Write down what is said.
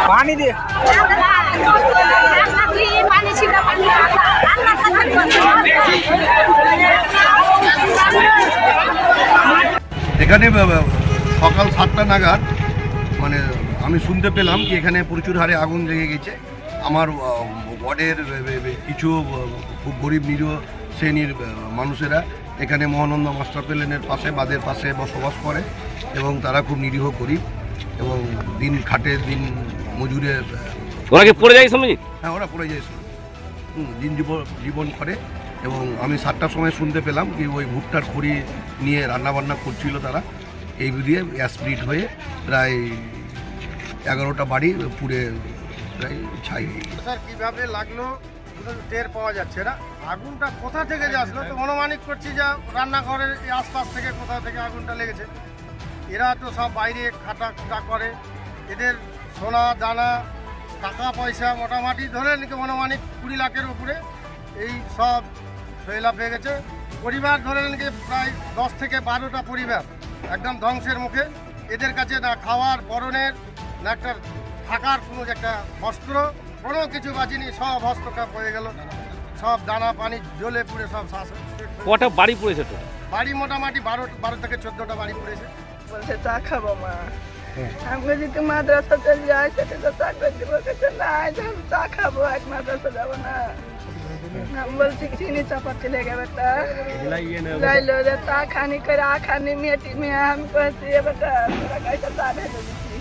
पानी दे এখানে সকাল 7টা নাগাদ মানে আমি শুনতে পেলাম কি এখানে প্রচুর হারে আগুন লেগে গেছে। আমার ওয়ার্ডের কিছু খুব গরিব নিরীহ শ্রেণীর মানুষেরা এখানে মহানন্দ মাস্টার প্ল্যানের পাশে বাঁধের পাশে বসবাস করে এবং তারা খুব নিরীহ গরিব এবং দিন খাটে দিন মজুরে। ওরা কি পড়ে যায় সময়? হ্যাঁ, ওরা পড়ে যায় দিন জীবন করে। এবং আমি 7টার সময় শুনতে পেলাম কি ওই ভুট্টার খড়ি নিয়ে রান্নাবান্না করছিল তারা, এই দিয়ে অ্যাসপ্রিট হয়ে প্রায় 11টা বাড়ি পুড়ে প্রায় ছাই হয়ে গেছে। স্যার কীভাবে লাগলো টের পাওয়া যাচ্ছে না। আগুনটা কোথা থেকে যে আসলো তো অনুমানিক করছি যে রান্নাঘরের আশপাশ থেকে কোথা থেকে আগুনটা লেগেছে। এরা তো সব বাইরে খাটা করে, এদের সোনা দানা টাকা পয়সা মোটামুটি ধরে নাকি অনুমানিক 20 লাখের উপরে এই সব ফেলা পেয়ে গেছে। পরিবার ধরে নাকি প্রায় 10 থেকে 12টা পরিবার একদম ধ্বংসের মুখে। এদের কাছে না খাওয়ার পরনের না একটা থাকার কোনো একটা বস্ত্র কোনো কিছু বাঁচিনি, সব হস্তক্ষেপ হয়ে গেল, সব দানা পানি জ্বলে পুড়ে সব শ্বাস। কটা বাড়ি পড়েছে? তো বাড়ি মোটামুটি 12 থেকে 14টা বাড়ি পড়েছে। বলছে চা খাবো মা, আমি বলছি তুই মাদ্রাসা চলে যাই, সেটা তো চা করে দিব, না চা খাবো, এক মাদ্রাসা যাবো না। আমি বলছি চিনি চাপাতি লেগে বেটা লাইলো রে চা খানি করে আখানি মেয়েটি মেয়ে, আমি বলছি বেটা তোরা কাছে চা ভেজে দিচ্ছি।